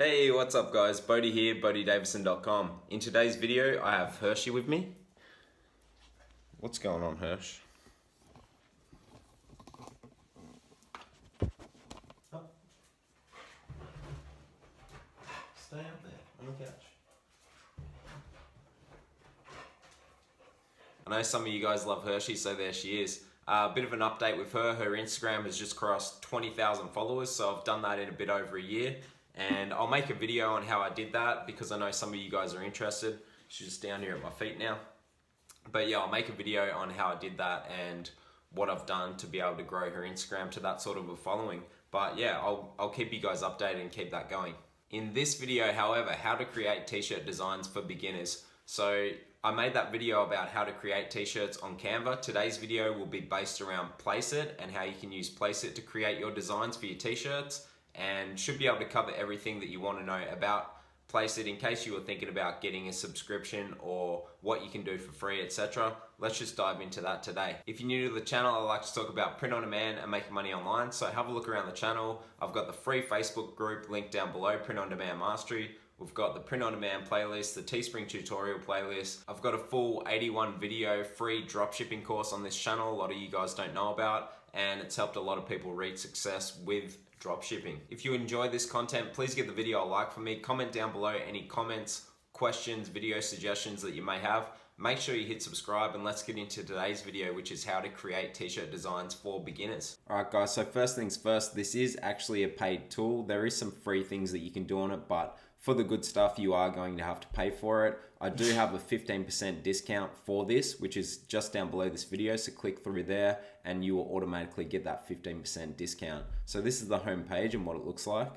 Hey, what's up guys? Bodie here, BodieDavison.com. In today's video, I have Hershey with me. What's going on, Hersh? Oh. Stay up there on the couch. I know some of you guys love Hershey, so there she is. A bit of an update with her. Her Instagram has just crossed 20,000 followers, so I've done that in a bit over a year. And I'll make a video on how I did that because I know some of you guys are interested. She's just down here at my feet now. But yeah, I'll make a video on how I did that and what I've done to be able to grow her Instagram to that sort of a following. But yeah, I'll keep you guys updated and keep that going. In this video, however, how to create t-shirt designs for beginners. So I made that video about how to create t-shirts on Canva. Today's video will be based around Placeit and how you can use Placeit to create your designs for your t-shirts, and should be able to cover everything that you want to know about Placeit in case you were thinking about getting a subscription or what you can do for free, etc. Let's just dive into that today. If you're new to the channel, I like to talk about print on demand and making money online, so have a look around the channel. I've got the free Facebook group linked down below, Print on Demand Mastery. We've got the print on demand playlist, the Teespring tutorial playlist. I've got a full 81 video free dropshipping course on this channel, a lot of you guys don't know about, and it's helped a lot of people reach success with dropshipping. If you enjoy this content, please give the video a like for me. Comment down below any comments, questions, video suggestions that you may have. Make sure you hit subscribe, and let's get into today's video, which is how to create t-shirt designs for beginners. Alright guys, so first things first, this is actually a paid tool. There is some free things that you can do on it, but for the good stuff, you are going to have to pay for it. I do have a 15% discount for this, which is just down below this video. So click through there and you will automatically get that 15% discount. So this is the home page and what it looks like.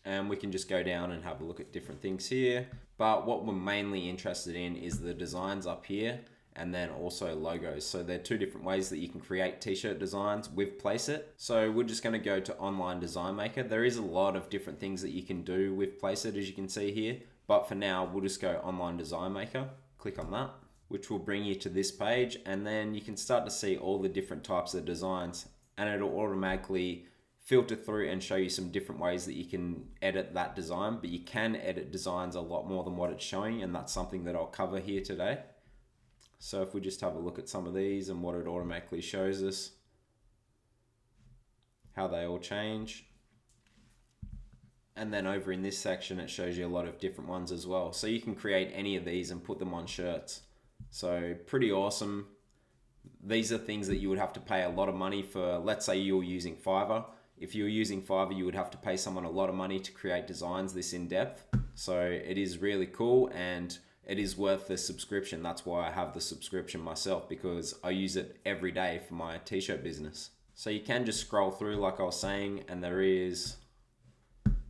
And we can just go down and have a look at different things here. But what we're mainly interested in is the designs up here, and then also logos. So there are two different ways that you can create t-shirt designs with Placeit. So we're just gonna go to Online Design Maker. There is a lot of different things that you can do with Placeit, as you can see here. But for now, we'll just go Online Design Maker. Click on that, which will bring you to this page. And then you can start to see all the different types of designs, and it'll automatically filter through and show you some different ways that you can edit that design. But you can edit designs a lot more than what it's showing, and that's something that I'll cover here today. So if we just have a look at some of these and what it automatically shows us, how they all change. And then over in this section, it shows you a lot of different ones as well. So you can create any of these and put them on shirts. So pretty awesome. These are things that you would have to pay a lot of money for. Let's say you're using Fiverr. If you're using Fiverr, you would have to pay someone a lot of money to create designs this in depth. So it is really cool, and it is worth the subscription. That's why I have the subscription myself, because I use it every day for my t-shirt business. So you can just scroll through like I was saying, and there is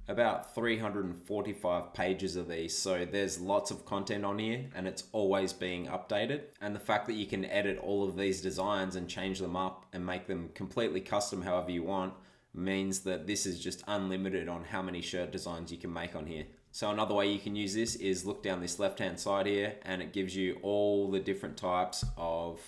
about 345 pages of these. So there's lots of content on here, and it's always being updated. And the fact that you can edit all of these designs and change them up and make them completely custom however you want means that this is just unlimited on how many shirt designs you can make on here. So another way you can use this is look down this left-hand side here, and it gives you all the different types of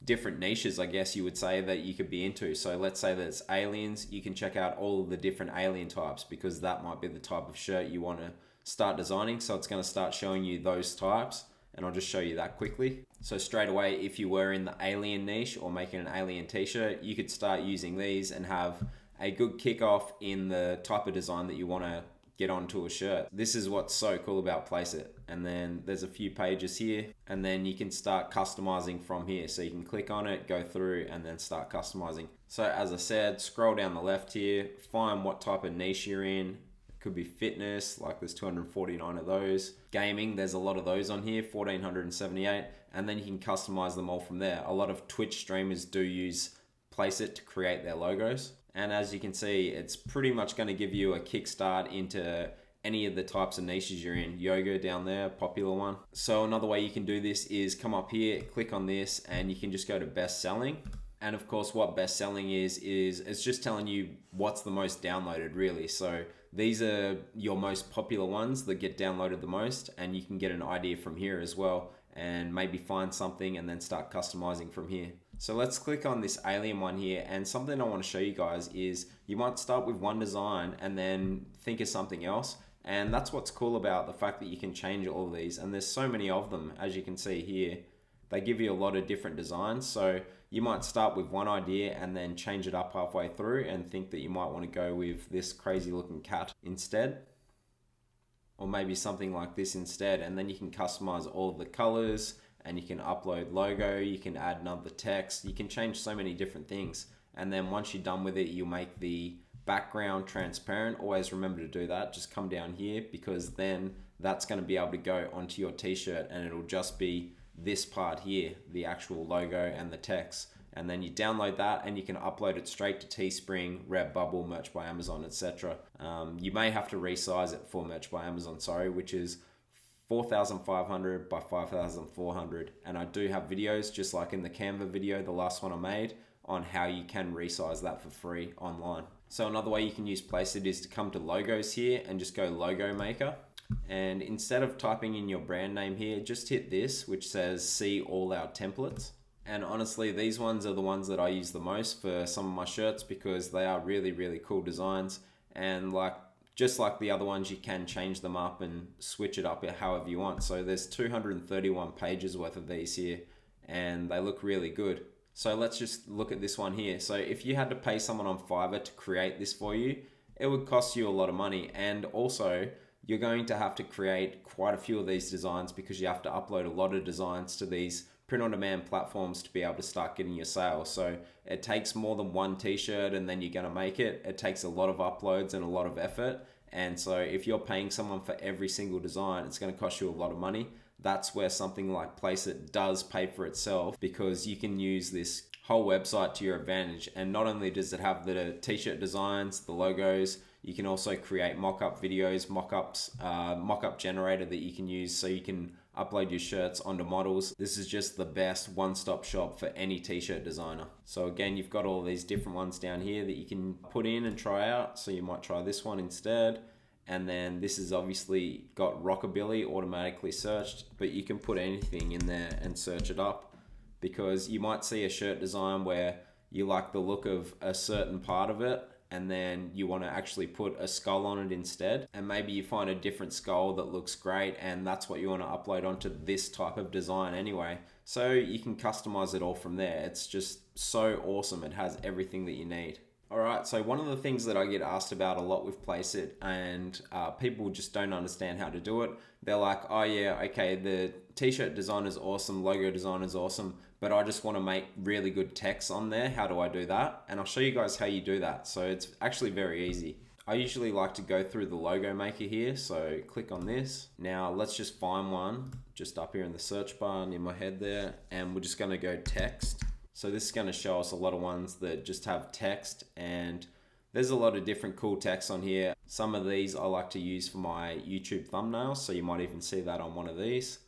different niches, I guess you would say, that you could be into. So let's say that it's aliens, you can check out all of the different alien types, because that might be the type of shirt you want to start designing. So it's going to start showing you those types, and I'll just show you that quickly. So straight away, if you were in the alien niche or making an alien t-shirt, you could start using these and have a good kickoff in the type of design that you want to get onto a shirt. This is what's so cool about Placeit. And then there's a few pages here, and then you can start customizing from here. So you can click on it, go through, and then start customizing. So as I said, scroll down the left here, find what type of niche you're in. It could be fitness, like there's 249 of those. Gaming, there's a lot of those on here, 1478, and then you can customize them all from there. A lot of Twitch streamers do use Placeit to create their logos. And as you can see, it's pretty much going to give you a kickstart into any of the types of niches you're in. Yoga down there, popular one. So another way you can do this is come up here, click on this, and you can just go to best selling. And of course, what best selling is it's just telling you what's the most downloaded, really. So these are your most popular ones that get downloaded the most, and you can get an idea from here as well, and maybe find something and then start customizing from here. So let's click on this alien one here, and something I want to show you guys is you might start with one design and then think of something else, And that's what's cool about the fact that you can change all of these. And there's so many of them, as you can see here. They give you a lot of different designs. So you might start with one idea and then change it up halfway through and think that you might want to go with this crazy looking cat instead. Or maybe something like this instead. And then you can customize all of the colors and you can upload logo, you can add another text, you can change so many different things. And then once you're done with it, you'll make the background transparent. Always remember to do that. Just come down here, because then that's going to be able to go onto your t-shirt and it'll just be this part here, the actual logo and the text. And then you download that and you can upload it straight to Teespring, Redbubble, Merch by Amazon, etc. You may have to resize it for Merch by Amazon, which is 4,500 by 5,400. And I do have videos, just like in the Canva video, the last one I made, on how you can resize that for free online. So another way you can use Placeit is to come to logos here and just go logo maker. And instead of typing in your brand name here, just hit this, which says see all our templates. And honestly, these ones are the ones that I use the most for some of my shirts, because they are really, really cool designs. And just like the other ones, you can change them up and switch it up however you want. So there's 231 pages worth of these here, and they look really good. So let's just look at this one here. So if you had to pay someone on Fiverr to create this for you, it would cost you a lot of money. And also, you're going to have to create quite a few of these designs, because you have to upload a lot of designs to these print-on-demand platforms to be able to start getting your sales. So it takes more than one t-shirt and then you're going to make it. It takes a lot of uploads and a lot of effort. And so if you're paying someone for every single design, it's going to cost you a lot of money. That's where something like Placeit does pay for itself, because you can use this whole website to your advantage. And not only does it have the t-shirt designs, the logos, you can also create mock-up videos, mock-up generator that you can use, so you can upload your shirts onto models. This is just the best one-stop shop for any t-shirt designer. So again, you've got all these different ones down here that you can put in and try out. So you might try this one instead. And then this is obviously got Rockabilly automatically searched, but you can put anything in there and search it up, because you might see a shirt design where you like the look of a certain part of it, and then you want to actually put a skull on it instead. And maybe you find a different skull that looks great, and that's what you want to upload onto this type of design anyway. So you can customize it all from there. It's just so awesome. It has everything that you need. Alright, so one of the things that I get asked about a lot with Placeit, and people just don't understand how to do it. They're like, oh yeah, okay, the t-shirt design is awesome, logo design is awesome, but I just want to make really good text on there. How do I do that? And I'll show you guys how you do that. So it's actually very easy. I usually like to go through the logo maker here, so click on this. Now let's just find one just up here in the search bar near my head there, and we're just going to go text. So this is going to show us a lot of ones that just have text, and there's a lot of different cool text on here. Some of these I like to use for my YouTube thumbnails, so you might even see that on one of these.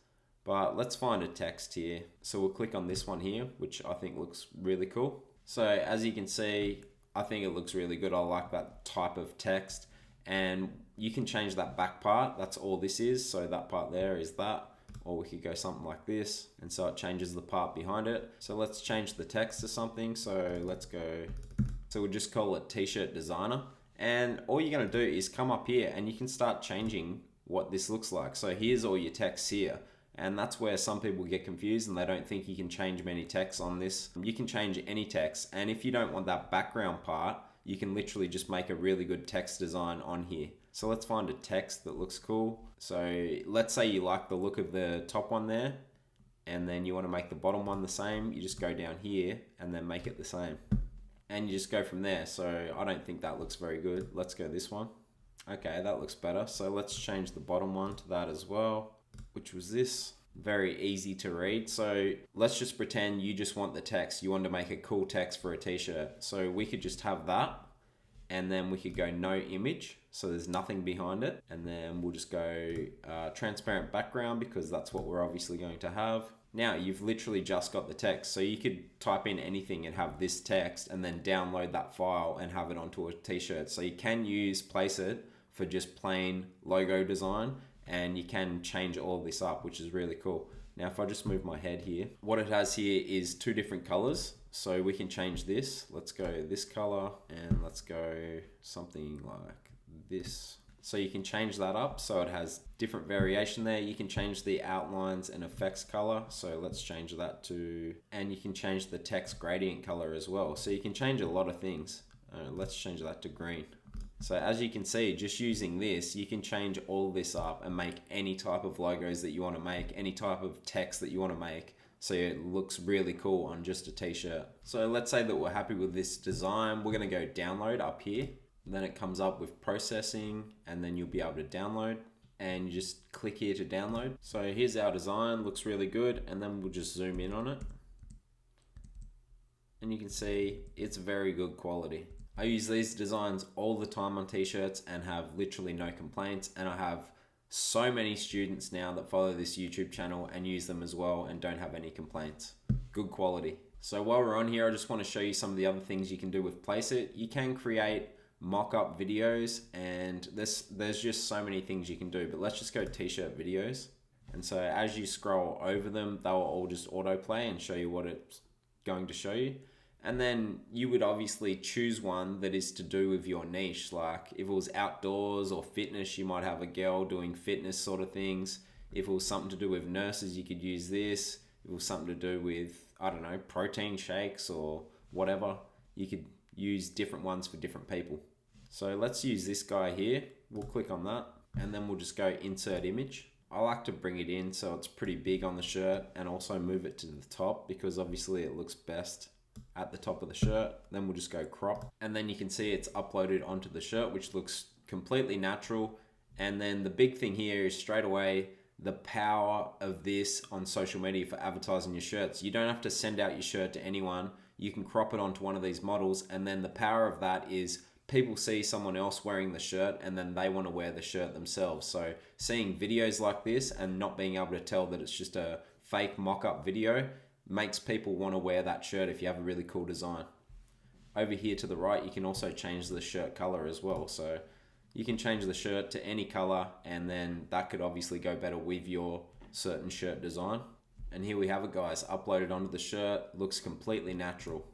But let's find a text here. So we'll click on this one here, which I think looks really cool. So as you can see, I think it looks really good. I like that type of text, and you can change that back part. That's all this is. So that part there is that. Or we could go something like this, and so it changes the part behind it. So let's change the text to something. So let's go, so we'll just call it t-shirt designer. And all you're gonna do is come up here and you can start changing what this looks like. So here's all your text here. And that's where some people get confused and they don't think you can change many texts on this. You can change any text. And if you don't want that background part, you can literally just make a really good text design on here. So let's find a text that looks cool. So let's say you like the look of the top one there, and then you want to make the bottom one the same. You just go down here and then make it the same. And you just go from there. So I don't think that looks very good. Let's go this one. Okay, that looks better. So let's change the bottom one to that as well, which was this. Very easy to read. So let's just pretend you just want the text. You want to make a cool text for a t-shirt. So we could just have that, and then we could go no image. So there's nothing behind it. And then we'll just go transparent background, because that's what we're obviously going to have. Now you've literally just got the text. So you could type in anything and have this text, and then download that file and have it onto a t-shirt. So you can use Placeit for just plain logo design, and you can change all this up, which is really cool. Now if I just move my head here, what it has here is two different colors. So we can change this. Let's go this color, and let's go something like this. So you can change that up so it has different variation there. You can change the outlines and effects color. So let's change that to, and you can change the text gradient color as well. So you can change a lot of things. Let's change that to green. So as you can see, just using this, you can change all this up and make any type of logos that you want to make, any type of text that you want to make. So it looks really cool on just a t-shirt. So let's say that we're happy with this design. We're gonna go download up here. Then it comes up with processing, and then you'll be able to download, and you just click here to download. So here's our design, looks really good, and then we'll just zoom in on it. And you can see it's very good quality. I use these designs all the time on t-shirts and have literally no complaints, and I have so many students now that follow this YouTube channel and use them as well and don't have any complaints. Good quality. So while we're on here, I just want to show you some of the other things you can do with Placeit. You can create mock-up videos, and there's just so many things you can do, but let's just go t-shirt videos. And so as you scroll over them, they'll all just autoplay and show you what it's going to show you. And then you would obviously choose one that is to do with your niche. Like if it was outdoors or fitness, you might have a girl doing fitness sort of things. If it was something to do with nurses, you could use this. If it was something to do with, I don't know, protein shakes or whatever, you could use different ones for different people. So let's use this guy here. We'll click on that, and then we'll just go insert image. I like to bring it in so it's pretty big on the shirt, and also move it to the top because obviously it looks best at the top of the shirt. Then we'll just go crop, and then you can see it's uploaded onto the shirt, which looks completely natural. And then the big thing here is straight away the power of this on social media for advertising your shirts. You don't have to send out your shirt to anyone. You can crop it onto one of these models, and then the power of that is people see someone else wearing the shirt and then they want to wear the shirt themselves. So seeing videos like this and not being able to tell that it's just a fake mock-up video makes people want to wear that shirt if you have a really cool design. Over here to the right, you can also change the shirt color as well. So you can change the shirt to any color, and then that could obviously go better with your certain shirt design. And here we have it, guys, uploaded onto the shirt. Looks completely natural.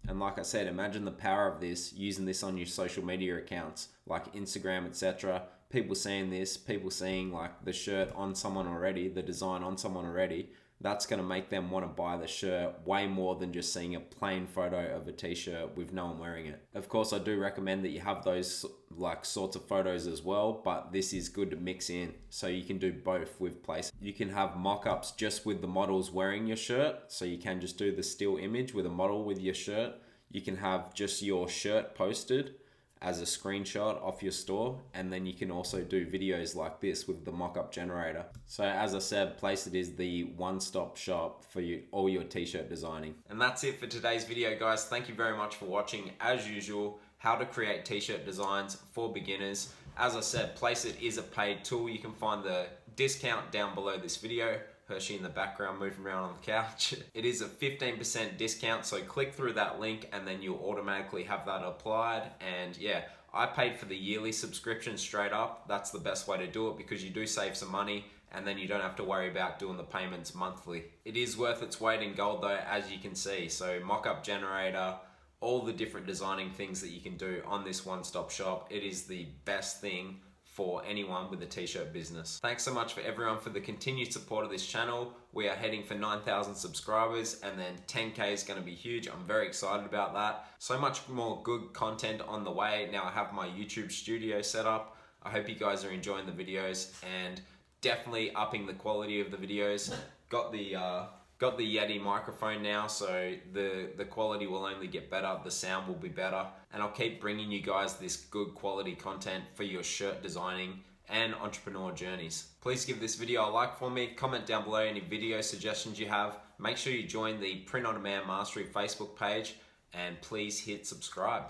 And like I said, imagine the power of this, using this on your social media accounts like Instagram, etc. People seeing this, people seeing like the shirt on someone already, the design on someone already, that's going to make them want to buy the shirt way more than just seeing a plain photo of a t-shirt with no one wearing it. Of course, I do recommend that you have those like sorts of photos as well, but this is good to mix in. So you can do both with Placeit. You can have mock-ups just with the models wearing your shirt. So you can just do the still image with a model with your shirt. You can have just your shirt posted as a screenshot off your store, and then you can also do videos like this with the mock-up generator. So as I said, Placeit is the one-stop shop for all your t-shirt designing. And that's it for today's video, guys. Thank you very much for watching. As usual, how to create t-shirt designs for beginners. As I said, Placeit is a paid tool. You can find the discount down below this video. Hershey in the background moving around on the couch. It is a 15% discount, so click through that link and then you'll automatically have that applied. And yeah, I paid for the yearly subscription straight up. That's the best way to do it because you do save some money and then you don't have to worry about doing the payments monthly. It is worth its weight in gold though, as you can see. So mock-up generator, all the different designing things that you can do on this one-stop shop. It is the best thing for anyone with a t-shirt business. Thanks so much for everyone for the continued support of this channel. We are heading for 9,000 subscribers, and then 10K is gonna be huge. I'm very excited about that. So much more good content on the way. Now I have my YouTube studio set up. I hope you guys are enjoying the videos and definitely upping the quality of the videos. Got the Yeti microphone now, so the quality will only get better, the sound will be better, and I'll keep bringing you guys this good quality content for your shirt designing and entrepreneur journeys. Please give this video a like for me, comment down below any video suggestions you have, make sure you join the Print on Demand Mastery Facebook page, and please hit subscribe.